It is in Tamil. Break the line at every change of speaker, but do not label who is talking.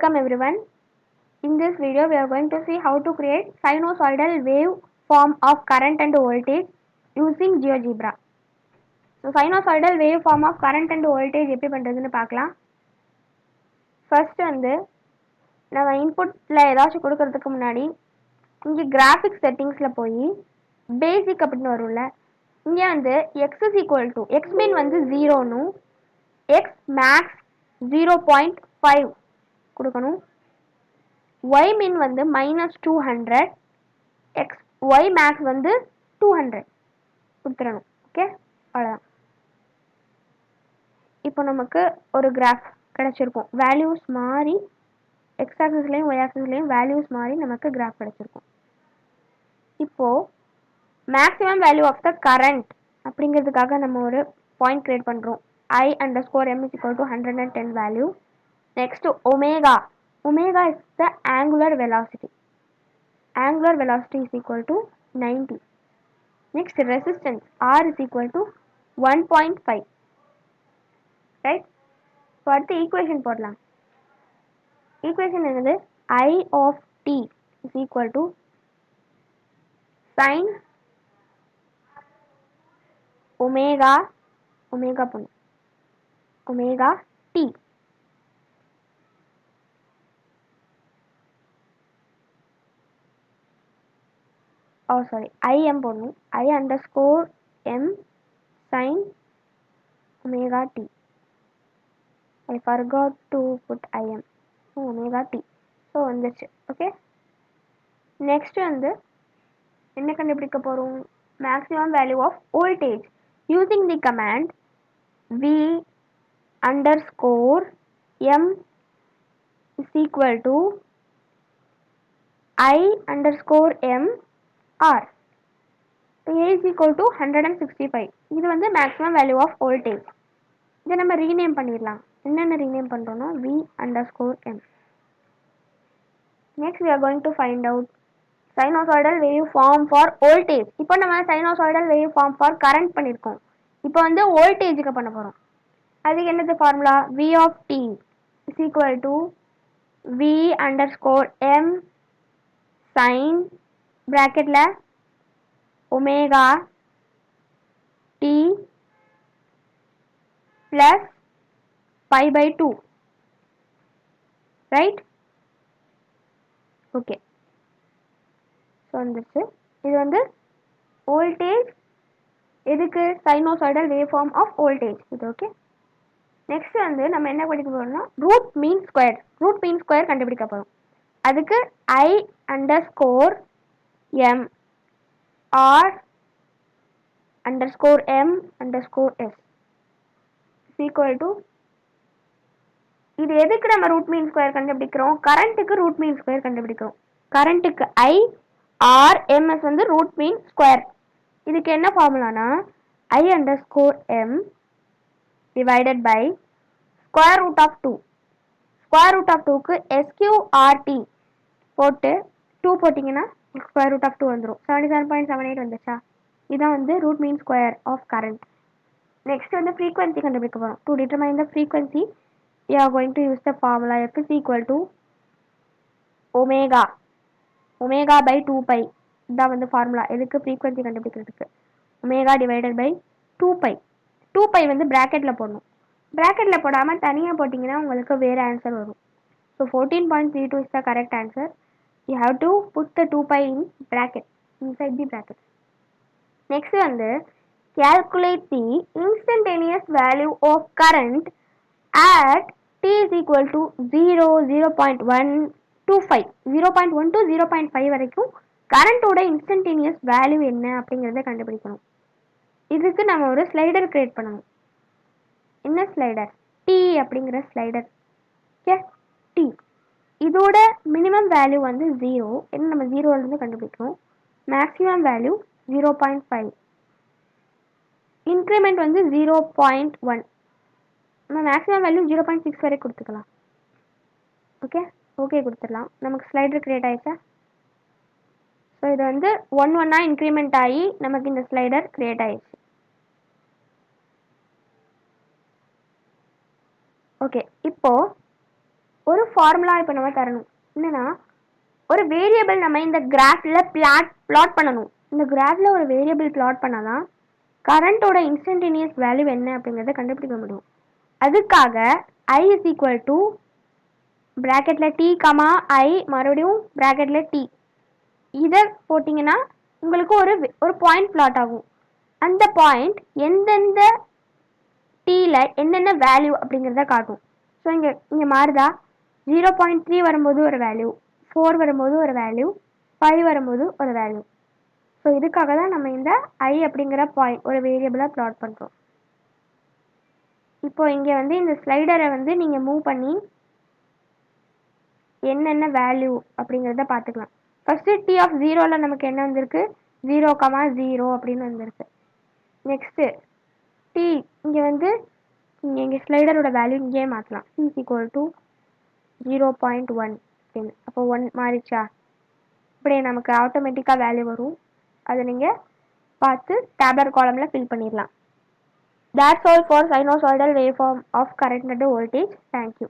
Welcome everyone. In this video we are going to see how to create sinusoidal wave form of current and voltage using GeoGebra. So sinusoidal wave form of current and voltage எப்படி பண்றதுன்னு பார்க்கலாம். First வந்து நம்ம இன்புட்ல ஏதாச்சும் கொடுக்கிறதுக்கு முன்னாடி இங்க graphic settingsல போய் basic அப்படினு வரும்ல. இங்க வந்து x is equal to x min வந்து 0 னும் x max 0.5 கொடுக்கணும். y min வந்து -200, x y max வந்து 200 கொடுத்துறணும். ஓகே, அவ்வளோதான். இப்போ நமக்கு ஒரு கிராஃப் கிடைச்சிருக்கும். வேல்யூஸ் மாறி எக்ஸ் ஆக்சிஸ்லையும் ஒய் ஆக்சிஸ்லையும் வேல்யூஸ் மாறி நமக்கு கிராஃப் கிடைச்சிருக்கும். இப்போ maximum value of the current அப்படிங்கிறதுக்காக நம்ம ஒரு பாயிண்ட் கிரியேட் பண்ணுறோம். I_m is equal to 110 value. Next omega. Omega is the angular velocity. Angular velocity is equal to 90. Next resistance R is equal to 1.5. Right? So அடுத்து equation போடலாம். Equation என்னது? I of t is equal to sin omega t. Oh sorry, im போடணும். I_m sin omega t. I forgot to put im. Omega t. So வந்துச்சு. ஓகே, நெக்ஸ்ட் வந்து என்ன கண்டுபிடிக்க போறோம்? maximum value of voltage using the command v_m is equal to I_m R. A is equal to 165. இது வந்து maximum value of voltage. இதை நம்ம ரீநேம் பண்ணிடலாம். என்னென்ன ரீநேம் பண்ணுறோம்னா v_m. Next we are going to find out sinusoidal wave form for voltage. இப்போ நம்ம sinusoidal wave form for current பண்ணியிருக்கோம். இப்போ வந்து voltageக்கு பண்ண போகிறோம். அதுக்கு என்னது formula? v of t is equal to v_m sin bracketல omega t plus pi by 2. Right? Okay. So வந்துச்சு. இது வந்து வோல்டேஜ் எதுக்கு? சைனோசாய்டல் வேவ் ஃபார்ம் ஆஃப் வோல்டேஜ் இது. ஓகே, நெக்ஸ்ட் வந்து நம்ம என்ன படிக்க போறோம்னா ரூட் மீன் ஸ்கொயர் கண்டுபிடிக்க போறோம். அதுக்கு I_m R_m_s is equal to, இது எதுக்கு நம்ம ரூட் மீன் ஸ்கொயர் கண்டுபிடிக்கிறோம்? கரண்ட்டுக்கு ரூட் மீன் ஸ்கொயர் கண்டுபிடிக்கிறோம். கரண்ட்டுக்கு I_r_ms வந்து ரூட் மீன் ஸ்கொயர். இதுக்கு என்ன ஃபார்முலானா I_m divided by square root of 2. square root of 2க்கு SQRT போட்டு 2 போட்டிங்கன்னா square root of 2 வந்துடும். 77.78 வந்துச்சா? இதான் வந்து root mean square of current. Next வந்து ஃப்ரீக்வன்சி கண்டுபிடிக்க போகிறோம். To determine the frequency we are going to use the formula f is equal to omega by 2 pi. இதான் வந்து ஃபார்முலா எதுக்கு? ஃப்ரீக்வன்சி கண்டுபிடிக்கிறதுக்கு. Omega divided by 2 pi. 2 pi வந்து ப்ராக்கெட்டில் போடணும். ப்ராக்கெட்டில் போடாமல் தனியாக போட்டிங்கன்னா உங்களுக்கு வேறு ஆன்சர் வரும். So 14.32 is the correct answer. You have to put the 2 pi in bracket, inside the bracket. Next வந்து calculate the instantaneous value of current at t is equal to 0, 0.125, 0.1 to 0.5 வரைக்கும் கரண்டோட இன்ஸ்டன்டேனியஸ் வேல்யூ என்ன அப்படிங்கிறத கண்டுபிடிக்கணும். இதுக்கு நம்ம ஒரு ஸ்லைடர் கிரியேட் பண்ணணும். என்ன ஸ்லைடர்? t அப்படிங்கிற ஸ்லைடர். ஓகே, t இதோட மினிமம் வேல்யூ வந்து 0. என்ன நம்ம 0லேருந்து கண்டுபிடிக்கணும். மேக்ஸிமம் வேல்யூ 0.5, இன்க்ரிமெண்ட் வந்து 0.1, நம்ம மேக்ஸிமம் வேல்யூ 0.6 வரை கொடுத்துக்கலாம். ஓகே கொடுத்துடலாம். நமக்கு ஸ்லைடர் கிரியேட் ஆயிடுச்சா? ஸோ இது வந்து 1 இன்க்ரிமெண்ட் ஆகி நமக்கு இந்த ஸ்லைடர் கிரியேட் ஆயிடுச்சு. ஓகே, இப்போ ஒரு ஃபார்முலா இப்போ நம்ம தரணும். என்னன்னா, ஒரு வேரியபிள் நம்ம இந்த கிராஃபில் பிளாட் பண்ணணும். இந்த கிராஃபில் ஒரு வேரியபிள் பிளாட் பண்ணாதான் கரண்ட்டோட இன்ஸ்டன்டேனியஸ் வேல்யூ என்ன அப்படிங்கிறத கண்டுபிடிக்க முடியும். அதுக்காக I இஸ் ஈக்குவல் டு ப்ராக்கெட்டில் டி கமா ஐ மறுபடியும் ப்ராக்கெட்டில் டி இதை போட்டிங்கன்னா உங்களுக்கு ஒரு பாயிண்ட் பிளாட் ஆகும். அந்த பாயிண்ட் எந்தெந்த டீயில் என்னென்ன வேல்யூ அப்படிங்கிறத காட்டும். ஸோ இங்கே மாறுதா, 0.3 வரும்போது ஒரு வேல்யூ, 4 வரும்போது ஒரு வேல்யூ, 5 வரும்போது ஒரு வேல்யூ. ஸோ இதுக்காக தான் நம்ம இந்த ஐ அப்படிங்கிற பாயிண்ட் ஒரு வேரியபிளாக ப்ளாட் பண்ணுறோம். இப்போ இங்கே வந்து இந்த ஸ்லைடரை வந்து நீங்கள் மூவ் பண்ணி என்னென்ன வேல்யூ அப்படிங்கிறத பார்த்துக்கலாம். ஃபஸ்ட்டு டி ஆஃப் 0ல் நமக்கு என்ன வந்திருக்கு, 0,0 அப்படின்னு வந்திருக்கு. நெக்ஸ்ட்டு டி இங்கே வந்து இங்கே ஸ்லைடரோட வேல்யூ இங்கேயே மாற்றலாம். டி இஸ் ஈக்குவல் டு 0.1 அப்படின்னு. அப்போ 1 மாறிச்சா, இப்படியே நமக்கு ஆட்டோமேட்டிக்காக வேல்யூ வரும். அதை நீங்கள் பார்த்து டேப்லர் காலமில் ஃபில் பண்ணிடலாம். That's all for sinusoidal waveform of current and voltage. Thank you.